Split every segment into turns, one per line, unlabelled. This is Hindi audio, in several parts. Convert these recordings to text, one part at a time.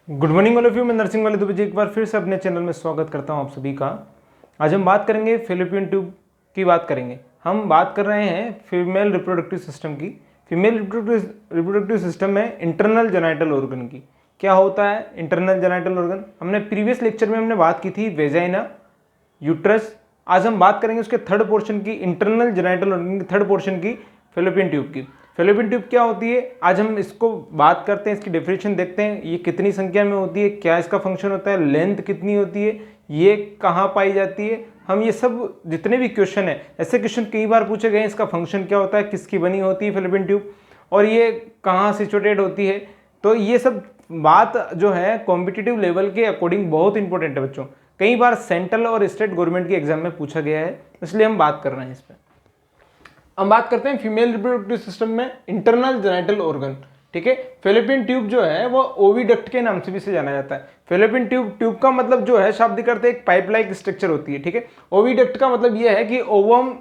Good morning all of you. मैं नर्सिंग वाले दुबे जी एक बार फिर से अपने चैनल में स्वागत करता हूं आप सभी का। आज हम बात करेंगे फेलोपियन ट्यूब की बात करेंगे। हम बात कर रहे हैं फीमेल रिप्रोडक्टिव सिस्टम की। फीमेल रिप्रोडक्टिव सिस्टम में इंटरनल जेनाइटल ऑर्गन की क्या होता है। इंटरनल जेनाइटल ऑर्गन हमने प्रीवियस लेक्चर में हमने बात की थी वेजाइना, यूट्रस। आज हम बात करेंगे उसके थर्ड पोर्शन की, इंटरनल जेनाइटल ऑर्गन की थर्ड पोर्शन की, फेलोपियन ट्यूब की। फेलोपियन ट्यूब क्या होती है आज हम इसको बात करते हैं, इसकी डेफिनेशन देखते हैं। ये कितनी संख्या में होती है, क्या इसका फंक्शन होता है, लेंथ कितनी होती है, ये कहाँ पाई जाती है। हम ये सब जितने भी क्वेश्चन है, ऐसे क्वेश्चन कई बार पूछे गए हैं। इसका फंक्शन क्या होता है, किसकी बनी होती है फेलोपियन ट्यूब, और ये कहाँ सिचुएटेड होती है। तो ये सब बात जो है कॉम्पिटिटिव लेवल के अकॉर्डिंग बहुत इंपॉर्टेंट है बच्चों। कई बार सेंट्रल और स्टेट गवर्नमेंट के एग्जाम में पूछा गया है, इसलिए हम बात कर रहे हैं इस पर। हम बात करते हैं फीमेल रिप्रोडक्टिव सिस्टम में इंटरनल जेनाइटल ऑर्गन। ठीक है, फेलोपियन ट्यूब जो है वो ओविडक्ट के नाम से भी से जाना जाता है। फेलोपियन ट्यूब का मतलब जो है शाब्दिक अर्थ एक पाइप लाइक स्ट्रक्चर होती है। ठीक है, ओविडक्ट का मतलब यह है कि ओवम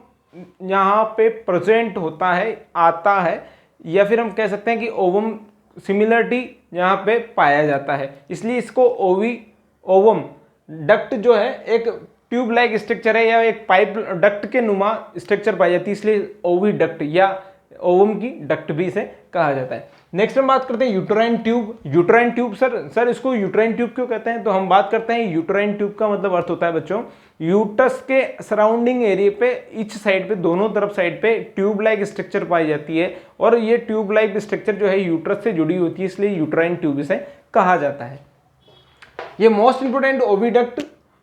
यहाँ पे प्रेजेंट होता है, आता है, या फिर हम कह सकते हैं कि ओवम सिमिलरिटी यहाँ पे पाया जाता है, इसलिए इसको ओवम डक्ट जो है एक ट्यूब लाइक स्ट्रक्चर है या एक पाइप डक्ट के नुमा स्ट्रक्चर पाई जाती है, इसलिए ओवी डक्ट या ओवम की डक्ट भी इसे कहा जाता है। नेक्स्ट हम बात करते हैं uterine tube. Uterine tube sir इसको यूट्राइन ट्यूब क्यों कहते हैं, तो हम बात करते हैं यूट्राइन ट्यूब का मतलब अर्थ होता है बच्चों यूटस के सराउंडिंग एरिया पे इच साइड पे, दोनों तरफ साइड पे ट्यूब लाइक स्ट्रक्चर पाई जाती है, और ये ट्यूब लाइक स्ट्रक्चर जो है यूट्रस से जुड़ी होती है, इसलिए यूट्राइन ट्यूब इसे कहा जाता है। ये मोस्ट इंपोर्टेंट ओविडक्ट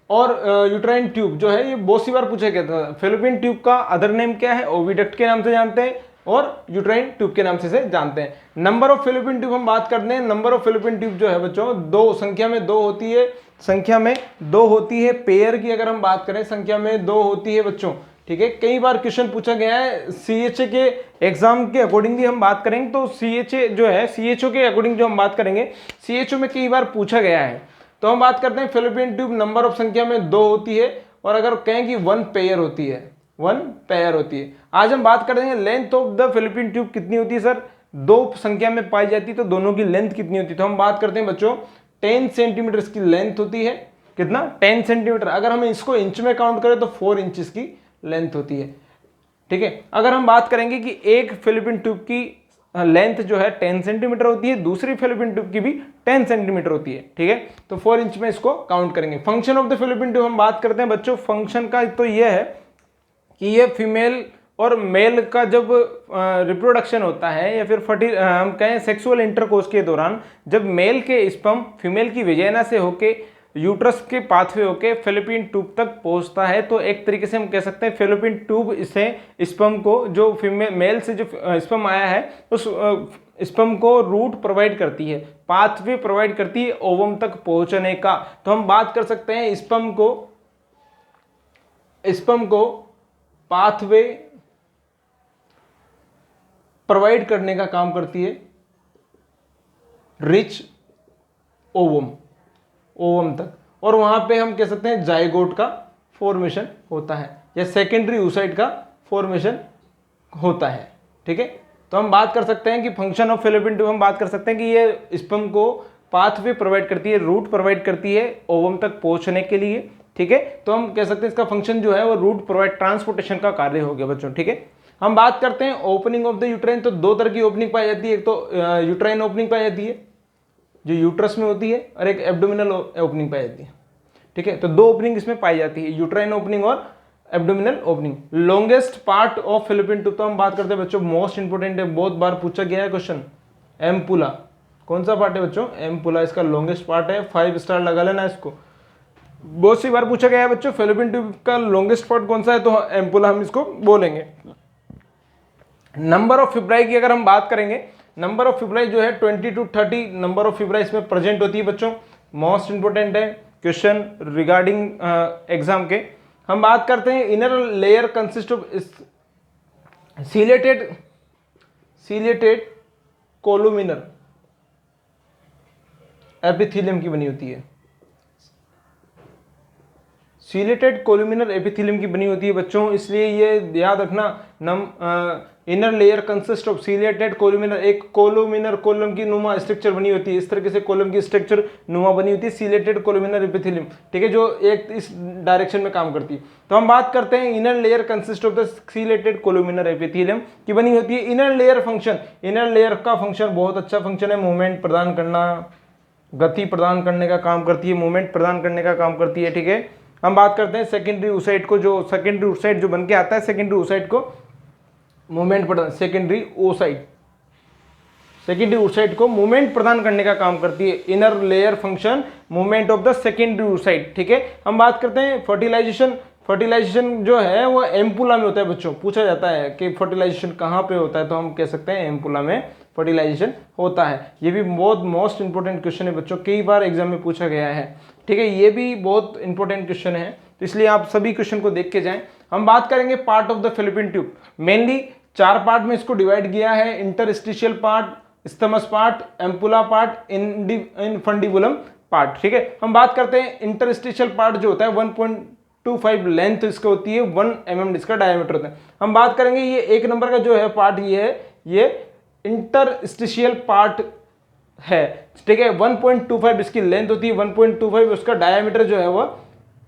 और यूट्राइन ट्यूब जो है ये बहुत सी बार पूछा गया था। फेलोपियन ट्यूब का अदर नेम क्या है, ओविडक्ट के नाम से जानते हैं और यूट्राइन ट्यूब के नाम से जानते हैं। नंबर ऑफ फेलोपियन ट्यूब हम बात करते हैं। नंबर ऑफ फेलोपियन ट्यूब जो है बच्चों दो, संख्या में दो होती है, संख्या में दो होती है। पेयर की अगर हम बात करें संख्या में दो होती है बच्चों। ठीक है, कई बार क्वेश्चन पूछा गया है सीएचए के एग्जाम के अकॉर्डिंग भी हम बात करेंगे, तो सीएचए जो है सीएचओ के अकॉर्डिंग जो हम बात करेंगे, सीएचओ में कई बार पूछा गया है। तो हम बात करते हैं फेलोपियन ट्यूब नंबर ऑफ संख्या में दो होती है, और अगर कहें कि वन पेयर होती है, वन पेयर होती है। आज हम बात करेंगे length of the fallopian tube कितनी होती है सर, दो संख्या में पाई जाती है तो दोनों की लेंथ कितनी होती है। तो हम बात करते हैं बच्चों 10 सेंटीमीटर की लेंथ होती है। कितना, 10 सेंटीमीटर। अगर हम इसको इंच में काउंट करें तो 4 इंचेस की लेंथ होती है। ठीक है, अगर हम बात करेंगे कि एक फेलोपियन ट्यूब की लेंथ जो है 10 सेंटीमीटर होती है, दूसरी फेलोपियन ट्यूब की भी 10 सेंटीमीटर होती है। ठीक है, तो 4 इंच में इसको काउंट करेंगे। Function of the fallopian tube हम बात करते हैं बच्चों। फंक्शन का तो यह है कि ये फीमेल और मेल का जब रिप्रोडक्शन होता है या फिर हम कहें सेक्सुअल इंटरकोर्स के दौरान, जब मेल के स्पर्म फीमेल की वेजाइना से होके यूट्रस के पाथवे होके फेलोपियन ट्यूब तक पहुंचता है, तो एक तरीके से हम कह सकते हैं फेलोपियन ट्यूब इसे स्पर्म को, जो फीमेल मेल से जो स्पर्म आया है उस स्पर्म को रूट प्रोवाइड करती है, पाथवे प्रोवाइड करती है ओवम तक पहुंचने का। तो हम बात कर सकते हैं स्पर्म को पाथवे प्रोवाइड करने का काम करती है रिच ओवम तक, और वहां पे हम कह सकते हैं जाइगोट का फॉर्मेशन होता है या सेकेंडरी oocyte का फॉर्मेशन होता है। ठीक है, तो हम बात कर सकते हैं कि फंक्शन ऑफ फेलोपियन ट्यूब हम बात कर सकते हैं कि ये स्पर्म को पाथवे प्रोवाइड करती है, रूट प्रोवाइड करती है ओवम तक पहुंचने के लिए। ठीक है, तो हम कह सकते हैं इसका फंक्शन जो है वो रूट प्रोवाइड ट्रांसपोर्टेशन का कार्य हो गया बच्चों। ठीक है, हम बात करते हैं ओपनिंग ऑफ द यूट्राइन। तो दो तरह की ओपनिंग पाई जाती है, एक तो यूट्राइन ओपनिंग पाई जाती है जो यूट्रस में होती है, और एक एब्डोमिनल ओपनिंग पाई जाती है। ठीक है, तो दो ओपनिंग इसमें पाई जाती है, यूट्राइन ओपनिंग और abdominal opening. Longest part of fallopian tube तो हम बात करते हैं बच्चों, मोस्ट इंपोर्टेंट है, बहुत बार पूछा गया है क्वेश्चन, एम्पुला। कौन सा पार्ट है बच्चों, एम्पुला इसका लॉन्गेस्ट पार्ट है। 5 स्टार लगा लेना इसको, बहुत सी बार पूछा गया है बच्चों फेलोपियन ट्यूब का लॉन्गेस्ट पार्ट कौन सा है, तो एम्पुला हम इसको बोलेंगे। नंबर ऑफ फिब्राई की अगर हम बात करेंगे, नंबर ऑफ फिब्राई जो है 20 to 30 नंबर ऑफ फिब्राई इसमें प्रेजेंट होती है बच्चों। मोस्ट इंपोर्टेंट है क्वेश्चन रिगार्डिंग एग्जाम के। हम बात करते हैं inner layer consist of ciliated columnar epithelium की बनी होती है। सीलेटेड कोलुमिनर एपिथेलियम की बनी होती है बच्चों, इसलिए ये याद रखना। Inner layer consist of ciliated columnar, एक कोलुमिनर कॉलम की नुमा स्ट्रक्चर बनी होती है, इस तरीके से कॉलम की स्ट्रक्चर नुमा बनी होती है सीलेटेड कोलुमिनर एपिथेलियम, ठीक है, जो एक इस डायरेक्शन में काम करती है। तो हम बात करते हैं inner layer consist of the ciliated columnar epithelium की बनी होती है। Inner layer function, inner layer का फंक्शन बहुत अच्छा फंक्शन है, मूवमेंट प्रदान करना, गति प्रदान करने का काम करती है, मूवमेंट प्रदान करने का काम करती है, ठीक है। हम बात करते हैं सेकेंडरी ओसाइट को, जो सेकेंडरी ओसाइट जो बन के आता है, सेकेंडरी ओसाइट को मूवमेंट प्रदान, सेकेंडरी ओसाइट को मूवमेंट प्रदान करने का काम करती है। Inner layer function movement of the secondary oocyte, ठीक है। हम बात करते हैं फर्टिलाइजेशन। फर्टिलाइजेशन जो है वो एम्पुला में होता है बच्चों, पूछा जाता है कि फर्टिलाइजेशन कहाँ पे होता है, तो हम कह सकते हैं एम्पुला में फर्टिलाइजेशन होता है। ये भी बहुत मोस्ट इंपॉर्टेंट क्वेश्चन है बच्चों, कई बार एग्जाम में पूछा गया है, ठीक है। ये भी बहुत इंपॉर्टेंट क्वेश्चन है, तो इसलिए आप सभी क्वेश्चन को देख के जाएं। हम बात करेंगे part of the fallopian tube, mainly 4 part में इसको डिवाइड किया है, interstitial part, isthmus part, ampulla part, infundibulum part, ठीक है। हम बात करते हैं इंटरस्टिशियल पार्ट जो होता है 1.25 लेंथ इसका होती है, 1 mm इसका डायमीटर होता है। हम बात करेंगे ये 1 नंबर का जो है पार्ट, ये है, ये इंटरस्टिशियल पार्ट है, ठीक है। 1.25 इसकी लेंथ होती है, 1.25 उसका डायमीटर जो है वो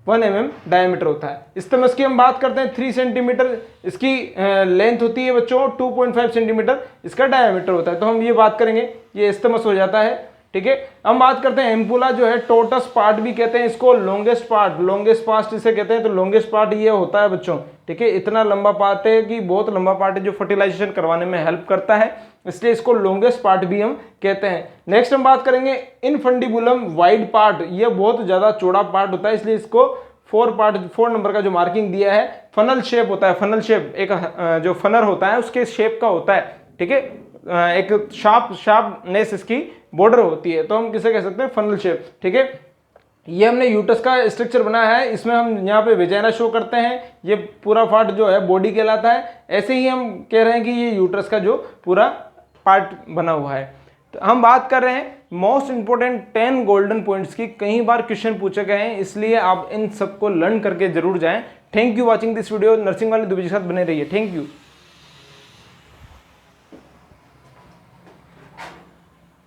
1 mm डायमीटर होता है। स्टमस की हम बात करते हैं 3 सेंटीमीटर इसकी लेंथ होती है बच्चों, 2.5 सेंटीमीटर इसका डायमीटर होता है। तो हम ये बात करेंगे, ये स्टमस हो जाता है, ठीक है। हम बात करते हैं एम्पुला जो है, टोटस पार्ट भी कहते हैं इसको, लॉन्गेस्ट पार्ट इसे कहते हैं। तो लॉन्गेस्ट पार्ट ये होता है बच्चों, ठीक है, इतना लंबा पार्ट है कि बहुत लंबा पार्ट है जो फर्टिलाइजेशन करवाने में हेल्प करता है, इसलिए इसको लॉन्गेस्ट पार्ट भी हम कहते हैं। नेक्स्ट हम बात करेंगे इनफंडिबुलम वाइड पार्ट, ये बहुत ज्यादा चौड़ा पार्ट होता है, इसलिए इसको 4 नंबर का जो मार्किंग दिया है, फनल शेप होता है, फनल शेप एक जो फनर होता है उसके शेप का होता है, ठीक है, एक शार्पनेस इसकी बॉर्डर होती है, तो हम किसे कह सकते हैं, फनल शेप, ठीक है। ये हमने यूटस का स्ट्रक्चर बनाया है, इसमें हम यहाँ पे वेजाइना शो करते हैं, ये पूरा पार्ट जो है बॉडी कहलाता है। ऐसे ही हम कह रहे हैं कि ये यूटरस का जो पूरा पार्ट बना हुआ है। तो हम बात कर रहे हैं मोस्ट इंपोर्टेंट 10 गोल्डन पॉइंट्स की, कई बार क्वेश्चन पूछे गए हैं, इसलिए आप इन सबको लर्न करके जरूर जाएं। Thank you watching this video. Nursing वाले दुबे के साथ बने रहिए। Thank you.